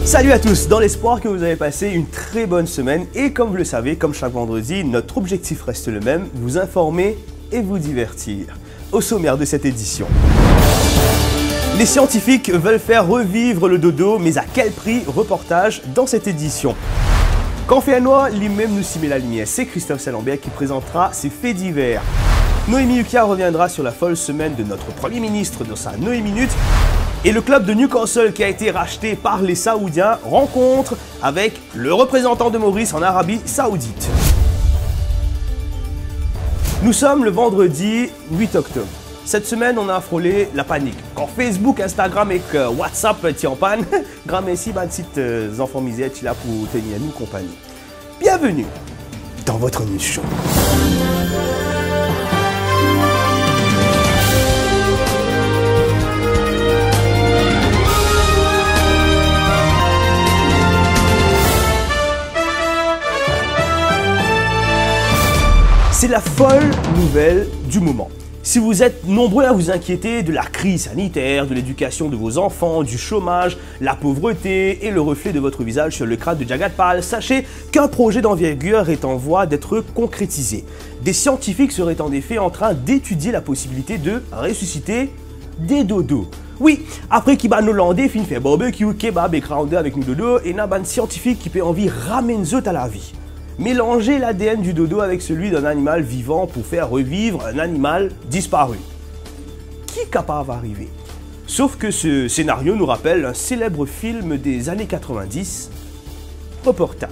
Salut à tous, dans l'espoir que vous avez passé une très bonne semaine et comme vous le savez, comme chaque vendredi, notre objectif reste le même, vous informer et vous divertir. Au sommaire de cette édition. Les scientifiques veulent faire revivre le dodo, mais à quel prix? Reportage dans cette édition. Quand fait un noix, lui-même nous s'y met la lumière. C'est Christophe Salambert qui présentera ses faits divers. Noémie Yukia reviendra sur la folle semaine de notre Premier ministre dans sa Noé Minute. Et le club de Newcastle qui a été racheté par les Saoudiens rencontre avec le représentant de Maurice en Arabie Saoudite. Nous sommes le vendredi 8 octobre. Cette semaine, on a frôlé la panique. Quand Facebook, Instagram et WhatsApp étaient en panne, grand merci, ma petite enfants misère, tu es là pour tenir nous compagnie. Bienvenue dans votre news show. C'est la folle nouvelle du moment. Si vous êtes nombreux à vous inquiéter de la crise sanitaire, de l'éducation de vos enfants, du chômage, la pauvreté et le reflet de votre visage sur le crâne de Jagat Pal, sachez qu'un projet d'envergure est en voie d'être concrétisé. Des scientifiques seraient en effet en train d'étudier la possibilité de ressusciter des dodos. Oui, après qu'il va nous lander, fin fait barbecue, kebab et crowdé avec nous dodo, et n'a ban scientifique qui peut envie ramène zot à la vie. Mélanger l'ADN du dodo avec celui d'un animal vivant pour faire revivre un animal disparu. Qui est capable d'arriver? Sauf que ce scénario nous rappelle un célèbre film des années 90, Reportage.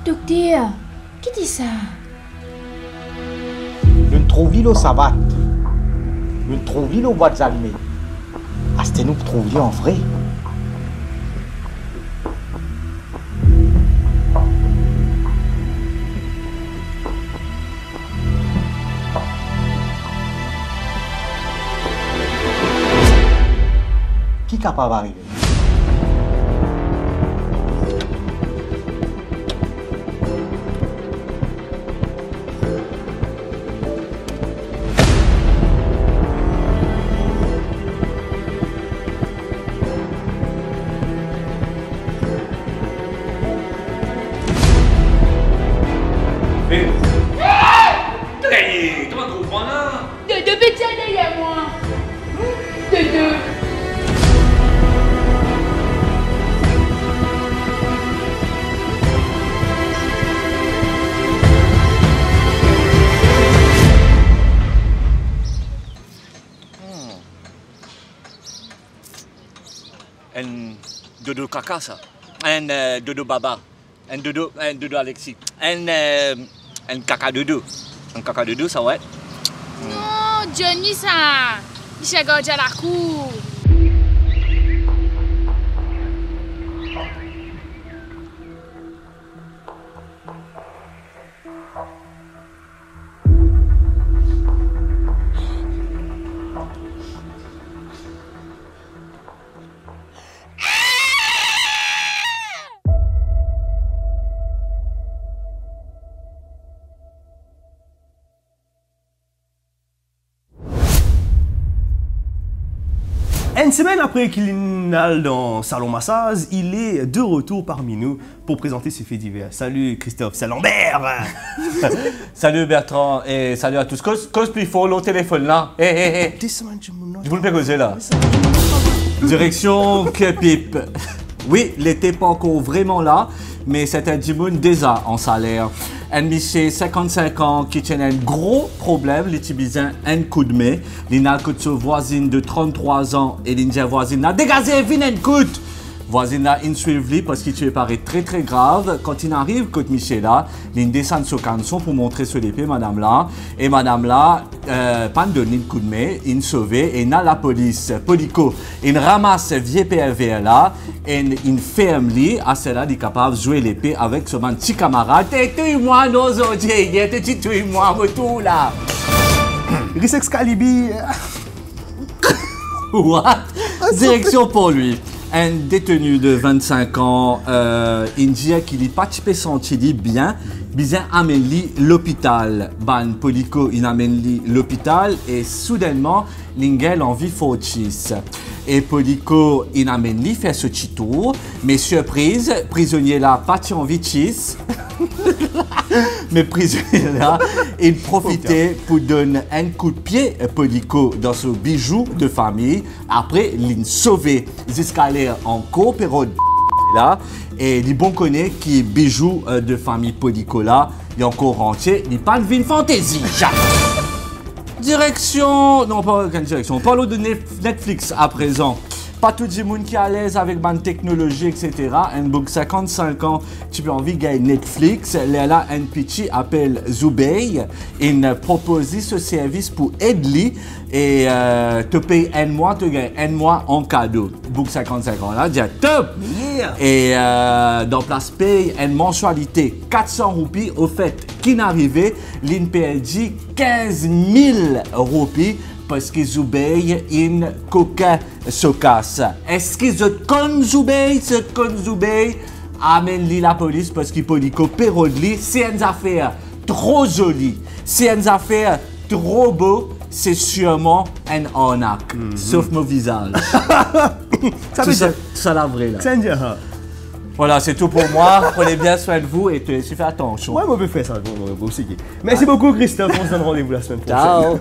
Docteur, qui dit ça? Nous trouvons l'eau savate. Nous trouvons l'eau boîte allumées. Est-ce que nous trouvions en vrai? Qui est capable d'arriver? De petit derrière moi. De. And dodo kaka ça. And dodo baba. And dodo Alexis. And kaka dodo. And kaka dodo ça ouais. Non, Johnny ça. Il s'est gardé à la cour. Une semaine après qu'il inhale dans Salon Massage, il est de retour parmi nous pour présenter ses faits divers. Salut Christophe Salambert. Salut Bertrand et salut à tous. Cause plus fort le téléphone là. Hé. Je vous le fais là. Direction Kepip. Oui, il n'était pas encore vraiment là, mais c'est un Dimoun déjà en salaire. Un monsieur 55 ans qui tient un gros problème, il a un coup de main. Il a une voisine de 33 ans et l'Indien voisine a dégagé, viens un coup. Voisine a suivi parce qu'il te paraît très grave. Quand il arrive, côté Michel là, il descend sur canson pour montrer sur l'épée madame là. Et madame là, pas donné un coup de main, il sauve et il a la police, polico. Il ramasse vieux PRV là et il ferme lui. À cela, il est capable de jouer l'épée avec son petit camarade. Tue-moi nos audiers, tue-moi tout là. Risex Calibi. What? Direction pour lui. Un détenu de 25 ans, il dit qu'il n'est pas senti bien, bien amène l'hôpital. Ban Polico, il amène l'hôpital et soudainement, l'ingel en vit fortis. Et Polico, il amène fait ce petit tour, mais surprise, prisonnier là, pas en vitis. Mais prisonnier là, il profitait pour donner un coup de pied à Polico dans ce bijou de famille. Après, il sauvé jusqu'à aller en coopération là. Et les bons connaissent qui bijou de famille Polico là, il est encore entier, il parle d'une fantaisie. Direction, non pas quelle direction, on parle de Netflix à présent. Pas tout le monde qui est à l'aise avec la technologie, etc. Un book 55 ans, tu peux envie de gagner Netflix. Là, un petit appelle Zubey. Il propose ce service pour aider et te paye un mois, te gagne un mois en cadeau. Book 55 ans là, dit top! Yeah. Et dans place paye une mensualité 400 roupies. Au fait, qui n'arrivait, l'INPLD 15 000 roupies. Parce que Zubey in coca socasse. Est-ce que je con Zubey, amène-li la police parce qu'il peut dire que Pérodli, c'est une affaire trop jolie, c'est une affaire trop beau, c'est sûrement un arnaque. Sauf mon visage. ça la vraie là. Voilà, c'est tout pour moi. Prenez bien soin de vous et faites attention. Ouais, moi je vais faire ça. Aussi. Merci beaucoup Christophe, on se donne rendez-vous la semaine prochaine. Ciao.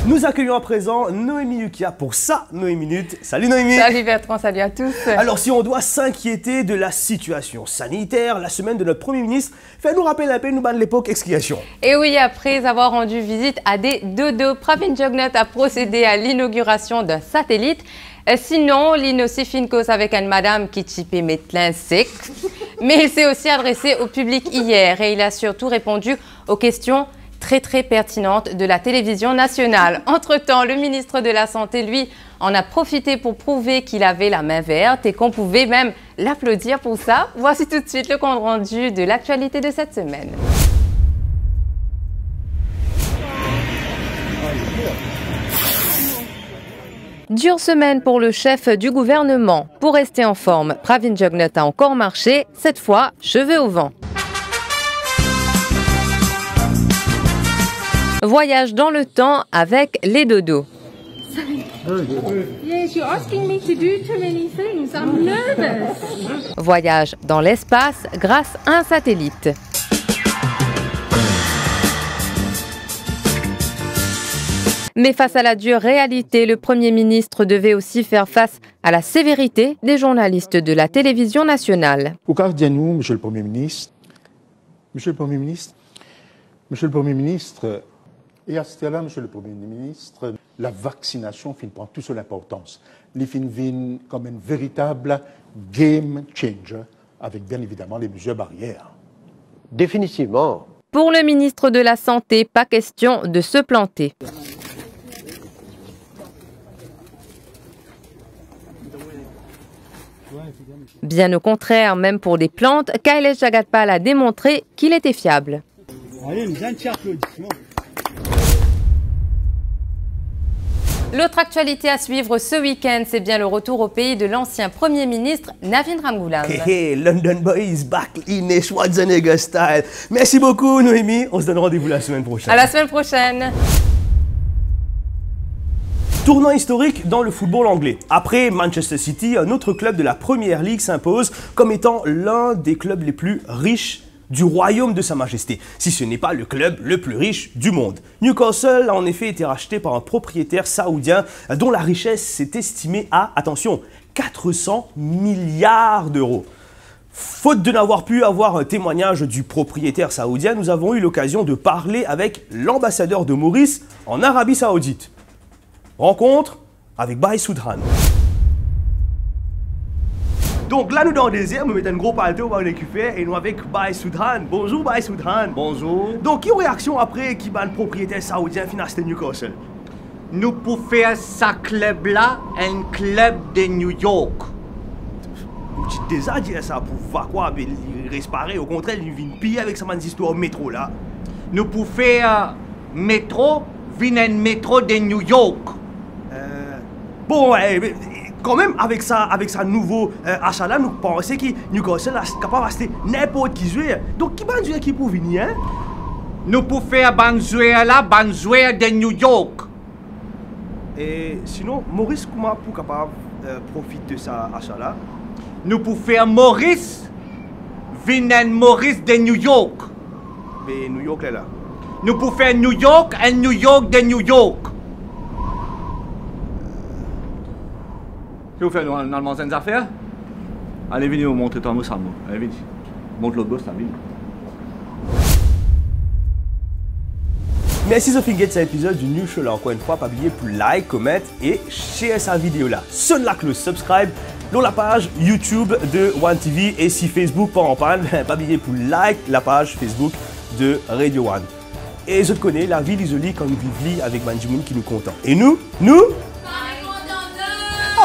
Nous accueillons à présent Noémie Yukia pour ça, Noémie Minute. Salut Noémie. Salut Bertrand, salut à tous. Alors si on doit s'inquiéter de la situation sanitaire, la semaine de notre Premier ministre fait nous rappeler un peu nous de l'époque explication. Et oui, après avoir rendu visite à des dodos, Pravin Jugnauth a procédé à l'inauguration d'un satellite. Sinon, il aussi fait une cause avec une madame qui typait mételin sec. Mais il s'est aussi adressé au public hier et il a surtout répondu aux questions très pertinente de la télévision nationale. Entre-temps, le ministre de la Santé, lui, en a profité pour prouver qu'il avait la main verte et qu'on pouvait même l'applaudir pour ça. Voici tout de suite le compte rendu de l'actualité de cette semaine. Dure semaine pour le chef du gouvernement. Pour rester en forme, Pravin Jugnauth a encore marché, cette fois cheveux au vent. Voyage dans le temps avec les dodos. Voyage dans l'espace grâce à un satellite. Mais face à la dure réalité, le Premier ministre devait aussi faire face à la sévérité des journalistes de la télévision nationale. Nous, Monsieur le Premier ministre, Monsieur le Premier ministre, Monsieur le Premier ministre, et à ce stade-là, Monsieur le Premier ministre, la vaccination prend toute son importance. Il vient comme un véritable game changer, avec bien évidemment les mesures barrières. Définitivement. Pour le ministre de la Santé, pas question de se planter. Bien au contraire, même pour des plantes, Kailesh Jagatpal a démontré qu'il était fiable. L'autre actualité à suivre ce week-end, c'est bien le retour au pays de l'ancien Premier ministre Navin Ramgoolam. Hey, London Boys back in Schwarzenegger style. Merci beaucoup Noémie, on se donne rendez-vous la semaine prochaine. À la semaine prochaine. Tournant historique dans le football anglais. Après Manchester City, un autre club de la Premier League s'impose comme étant l'un des clubs les plus riches du royaume de Sa Majesté, si ce n'est pas le club le plus riche du monde. Newcastle a en effet été racheté par un propriétaire saoudien dont la richesse s'est estimée à, attention, 400 milliards d'euros. Faute de n'avoir pu avoir un témoignage du propriétaire saoudien, nous avons eu l'occasion de parler avec l'ambassadeur de Maurice en Arabie Saoudite. Rencontre avec Baye Soudhan. Donc là, nous dans le désert, nous mettons un gros paletot, on va récupérer et nous avec Baye Soudhan. Bonjour Baye Soudhan. Bonjour. Donc, quelle réaction après qui bat le propriétaire saoudien financé Newcastle? Nous pouvons faire ce club-là un club de New York. Tu as déjà dit ça pour voir quoi? Il respirer, au contraire, il vient piller avec sa histoire au métro là. Nous pouvons faire métro, vient un métro de New York. Bon, ouais, mais quand même, avec sa nouveau achat là, nous pensons que nous sommes capables d'acheter n'importe qui joue. Donc, qui va jouer qui pour venir, hein? Nous pouvons faire ban jouer là, ban jouer de New York. Et sinon, Maurice, comment pour capable profiter de ça achat là? Nous pouvons faire Maurice, Vinen Maurice de New York. Mais New York là. Nous pouvons faire New York et New York de New York. Qu'est-ce que vous faites dans le magasin des affaires? Allez, venez, vous montrer ton mot, Salmo. Allez, venez. Montre l'autre boss, là, venez. Merci Sophie Gate, cet épisode du New Show là. Encore une fois, pas oublier pour like, comment et share sa vidéo là. Sonne la cloche, subscribe dans la page YouTube de One TV et si Facebook pas en panne, pas oublier pour like la page Facebook de Radio One. Et je te connais, la ville isolée quand nous vivons avec Benjamin qui nous content. Et nous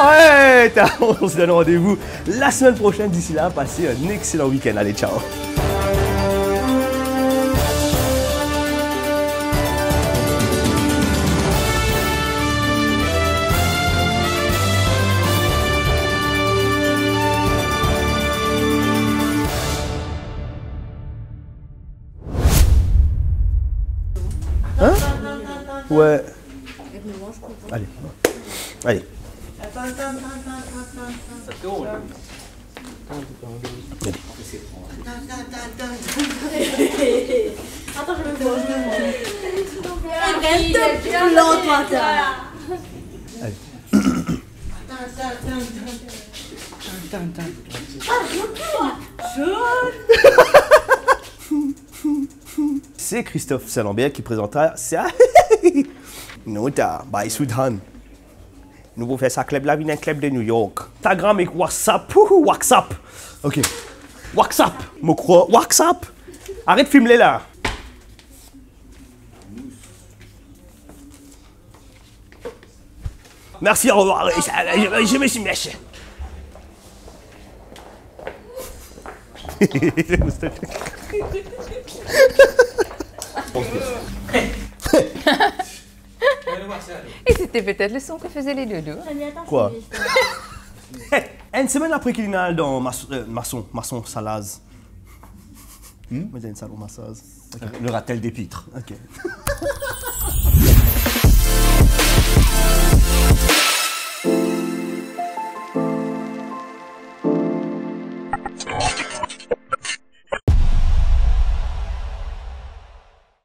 ouais, on se donne rendez-vous la semaine prochaine. D'ici là, passez un excellent week-end. Allez, ciao. Hein? Ouais. Allez. Allez. Attends, je le vois. Reste plus longtemps. C'est Christophe Saint-Lambert qui présentera ça. Nota, by Soudan. Nous pouvons faire ça club là, un club de New York. Instagram et WhatsApp. WhatsApp. Ok. WhatsApp. Moi crois WhatsApp. Arrête de filmer là. Merci, au revoir. Je me suis méché. Et c'était peut-être le son que faisaient les deux. Quoi? Une semaine après qu'il est dans Masson Salaz. Moi, j'ai une salon massage. Le ratel des pitres. Ok.